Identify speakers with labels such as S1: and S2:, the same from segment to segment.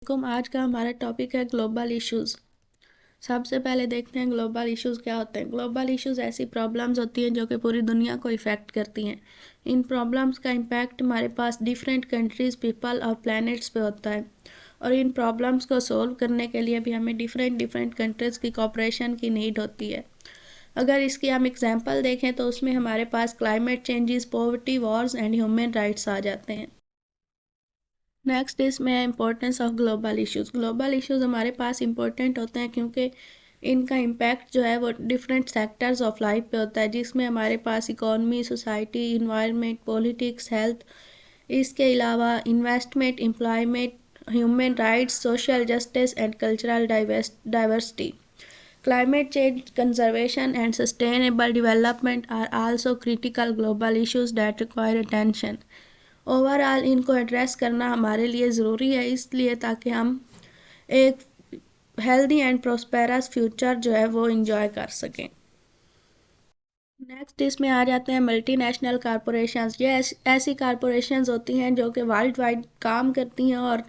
S1: आज का हमारा टॉपिक है ग्लोबल इश्यूज़। सबसे पहले देखते हैं ग्लोबल इश्यूज़ क्या होते हैं। ग्लोबल इश्यूज़ ऐसी प्रॉब्लम्स होती हैं जो कि पूरी दुनिया को इफ़ेक्ट करती हैं। इन प्रॉब्लम्स का इम्पैक्ट हमारे पास डिफरेंट कंट्रीज़, पीपल और प्लैनेट्स पे होता है, और इन प्रॉब्लम्स को सोल्व करने के लिए भी हमें डिफरेंट कंट्रीज़ की कोऑपरेशन की नीड होती है। अगर इसकी हम एग्जांपल देखें तो उसमें हमारे पास climate changes, poverty, wars and human rights आ जाते हैं। नेक्स्ट इसमें importance of global issues. Global issues हमारे पास इम्पोर्टेंट होते हैं क्योंकि इनका इम्पैक्ट जो है वो डिफरेंट सेक्टर्स ऑफ लाइफ पे होता है, जिसमें हमारे पास economy, society, environment, politics, health, इसके अलावा investment, employment, human rights, social justice and cultural diversity. Climate change, conservation and sustainable development are also critical global issues that require attention. Overall इनको address करना हमारे लिए ज़रूरी है, इसलिए ताकि हम एक हेल्दी एंड प्रोस्पेरस फ्यूचर जो है वो इंजॉय कर सकें। नेक्स्ट इसमें आ जाते हैं मल्टीनेशनल कॉरपोरेशंस। ये ऐसी कॉरपोरेशंस होती हैं जो कि वर्ल्ड वाइड काम करती हैं और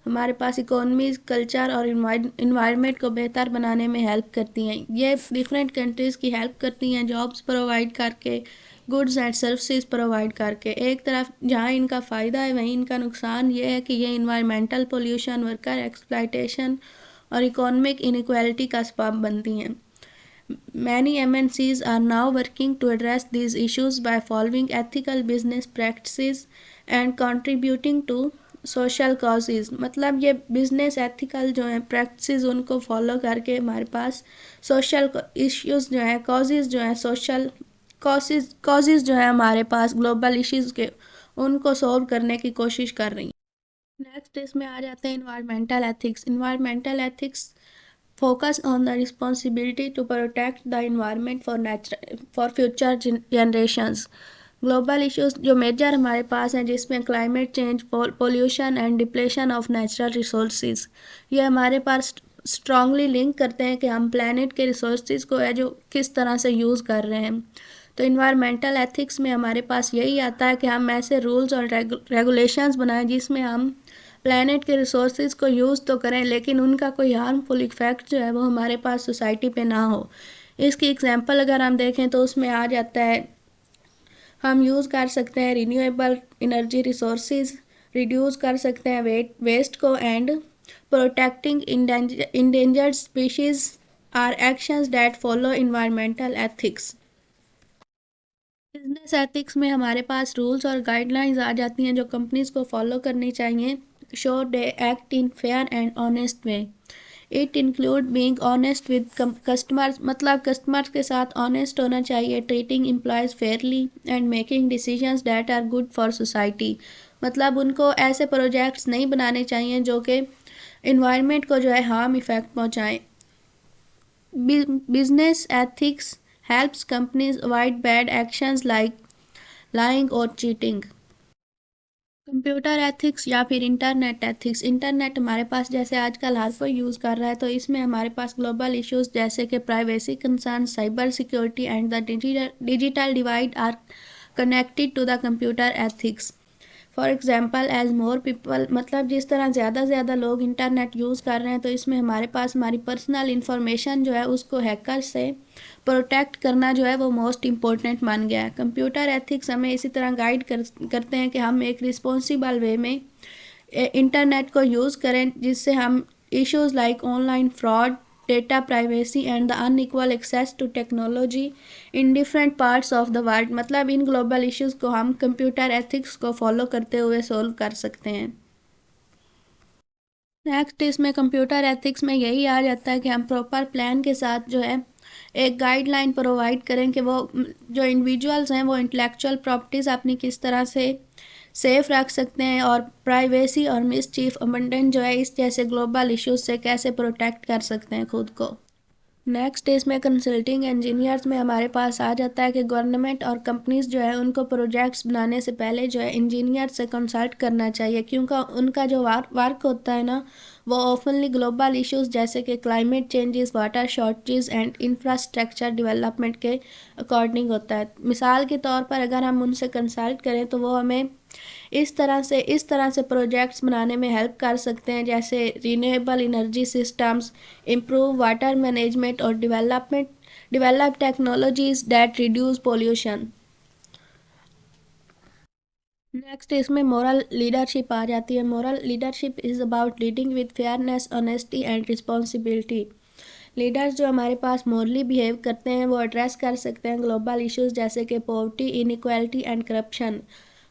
S1: हमारे पास इकोनॉमी, कल्चर और इन्वायरमेंट को बेहतर बनाने में हेल्प करती हैं। ये डिफरेंट कंट्रीज़ की हेल्प करती हैं जॉब्स प्रोवाइड करके, गुड्स एंड सर्विसेज प्रोवाइड करके। एक तरफ जहाँ इनका फ़ायदा है वहीं इनका नुकसान ये है कि ये इन्वायरमेंटल पोल्यूशन, वर्कर एक्सप्लॉयटेशन और इकोनॉमिक इनइक्वालिटी का सबब बनती हैं। Many MNCs are now working to address these issues by following ethical business practices and contributing to social causes. मतलब ये बिजनेस एथिकल जो है प्रैक्टिसेस उनको फॉलो करके हमारे पास सोशल इश्यूज जो है, कॉजेज जो है, सोशल कॉजेज जो है हमारे पास ग्लोबल इश्यूज के, उनको सॉल्व करने की कोशिश कर रही हैं। नेक्स्ट इसमें आ जाते हैं environmental ethics. Environmental ethics focus on the responsibility to protect the environment for future generations. Global issues जो मेजर हमारे पास हैं, जिसमें climate change, pollution and depletion of natural resources, ये हमारे पास स्ट्रांगली लिंक करते हैं कि हम प्लानट के रिसोर्सेज को है जो किस तरह से यूज़ कर रहे हैं। तो इन्वायरमेंटल एथिक्स में हमारे पास यही आता है कि हम ऐसे रूल्स और रेगुलेशंस बनाएं जिसमें हम प्लैनेट के रिसोर्सेज को यूज़ तो करें, लेकिन उनका कोई हार्मफुल इफ़ेक्ट जो है वो हमारे पास सोसाइटी पे ना हो। इसकी एग्जांपल अगर हम देखें तो उसमें आ जाता है, हम यूज़ कर सकते हैं रिन्यूएबल एनर्जी रिसोर्सेज, रिड्यूस कर सकते हैं वेस्ट को, and protecting endangered species are actions that follow environmental ethics. Business ethics में हमारे पास रूल्स और गाइडलाइंस आ जाती हैं जो कंपनीज को फॉलो करनी चाहिए। So they act in fair and honest way. It include being honest with customers, मतलब कस्टमर्स के साथ ऑनेस्ट होना चाहिए, treating employees fairly and making decisions that are good for society. मतलब उनको ऐसे प्रोजेक्ट्स नहीं बनाने चाहिए जो कि इन्वायरमेंट को जो है हार्म इफ़ेक्ट पहुँचाएँ। Business ethics helps companies avoid bad actions like lying or cheating. Computer ethics या फिर इंटरनेट एथिक्स। इंटरनेट हमारे पास जैसे आजकल हर कोई यूज़ कर रहा है, तो इसमें हमारे पास ग्लोबल इश्यूज जैसे कि privacy concern, cyber security and the digital divide are connected to the computer ethics. For example as more people, मतलब जिस तरह ज़्यादा से ज़्यादा लोग इंटरनेट यूज़ कर रहे हैं, तो इसमें हमारे पास हमारी पर्सनल इंफॉर्मेशन जो है उसको हैकर से प्रोटेक्ट करना जो है वो मोस्ट इम्पोर्टेंट मान गया है। कंप्यूटर एथिक्स हमें इसी तरह गाइड करते हैं कि हम एक रिस्पॉन्सिबल वे में इंटरनेट को यूज़ करें, जिससे हम issues like online fraud, data privacy and the unequal access to technology in different parts of the world, मतलब इन ग्लोबल इश्यूज़ को हम कंप्यूटर एथिक्स को फॉलो करते हुए सोल्व कर सकते हैं। नेक्स्ट इसमें कंप्यूटर एथिक्स में यही आ जाता है कि हम प्रॉपर प्लान के साथ जो है एक गाइडलाइन प्रोवाइड करें कि वो जो इंडिविजुअल्स हैं वो इंटेलेक्चुअल प्रॉपर्टीज़ अपनी किस तरह से सेफ रख सकते हैं, और प्राइवेसी और मिसचीफ अबंडेंट जो है इस जैसे ग्लोबल इश्यूज से कैसे प्रोटेक्ट कर सकते हैं खुद को। नेक्स्ट इसमें कंसल्टिंग इंजीनियर्स में हमारे पास आ जाता है कि गवर्नमेंट और कंपनीज जो है उनको प्रोजेक्ट्स बनाने से पहले जो है इंजीनियर से कंसल्ट करना चाहिए, क्योंकि उनका जो वर्क होता है ना वो ओपनली ग्लोबल इश्यूज जैसे कि climate changes, water shortage and infrastructure development के अकॉर्डिंग होता है। मिसाल के तौर पर अगर हम उनसे कंसल्ट करें तो वो हमें इस तरह से प्रोजेक्ट्स बनाने में हेल्प कर सकते हैं, जैसे renewable energy systems, improve water management और develop technologies that reduce pollution. Next इसमें मोरल लीडरशिप आ जाती है। Moral leadership is about leading with fairness, honesty and responsibility. Leaders जो हमारे पास मोरली बिहेव करते हैं वो एड्रेस कर सकते हैं ग्लोबल इश्यूज जैसे कि poverty, inequality and corruption.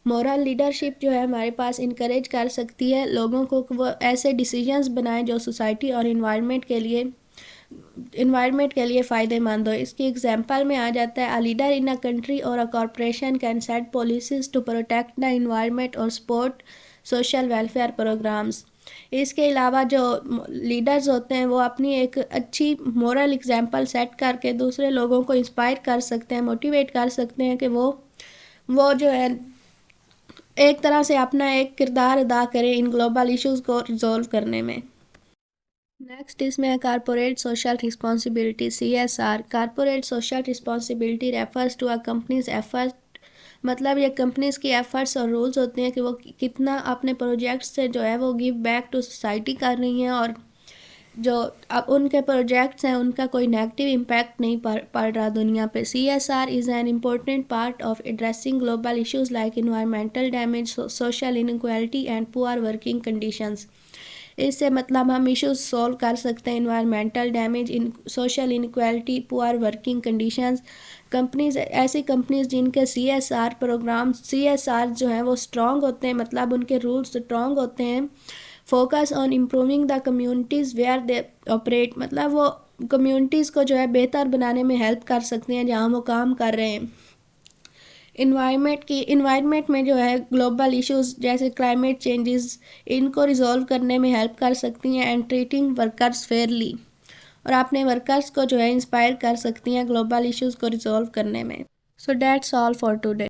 S1: Moral leadership जो है हमारे पास इनकरेज कर सकती है लोगों को कि वो ऐसे डिसीजंस बनाएं जो सोसाइटी और इन्वायरमेंट के लिए फ़ायदेमंद हो। इसकी एग्जांपल में आ जाता है, a leader in a country और a corporation can set policies to protect the environment और सपोर्ट सोशल वेलफेयर प्रोग्राम्स। इसके अलावा जो लीडर्स होते हैं वो अपनी एक अच्छी मोरल एग्जांपल सेट करके दूसरे लोगों को इंस्पायर कर सकते हैं, मोटिवेट कर सकते हैं कि वो जो है एक तरह से अपना एक किरदार अदा करें इन ग्लोबल इश्यूज़ को रिजॉल्व करने में। नेक्स्ट इसमें है corporate social responsibility, CSR। Corporate social responsibility refers to a company's effort, मतलब ये कंपनीज की एफर्ट्स और रूल्स होते हैं कि वो कितना अपने प्रोजेक्ट्स से जो है वो गिव बैक टू सोसाइटी कर रही हैं और जो अब उनके प्रोजेक्ट्स हैं उनका कोई नेगेटिव इम्पैक्ट नहीं पड़ रहा दुनिया पे। CSR is an important part of addressing global issues like environmental damage, social inequality and poor working conditions. इससे मतलब हम इश्यूज सॉल्व कर सकते हैं, environmental damage, in social inequality, poor working conditions. ऐसी कंपनीज जिनके CSR जो है वो स्ट्रॉन्ग होते हैं, मतलब उनके रूल्स स्ट्रॉन्ग होते हैं। Focus on improving the communities where they operate, मतलब वो कम्युनिटीज़ को जो है बेहतर बनाने में हेल्प कर सकते हैं जहाँ वो काम कर रहे हैं। इन्वायरमेंट में जो है ग्लोबल इश्यूज जैसे क्लाइमेट चेंजेस, इनको रिजॉल्व करने में हेल्प कर सकती हैं एंड ट्रीटिंग वर्कर्स फेयरली, और अपने वर्कर्स को जो है इंस्पायर कर सकती हैं ग्लोबल इश्यूज़ को रिजॉल्व करने में। So that's all for today.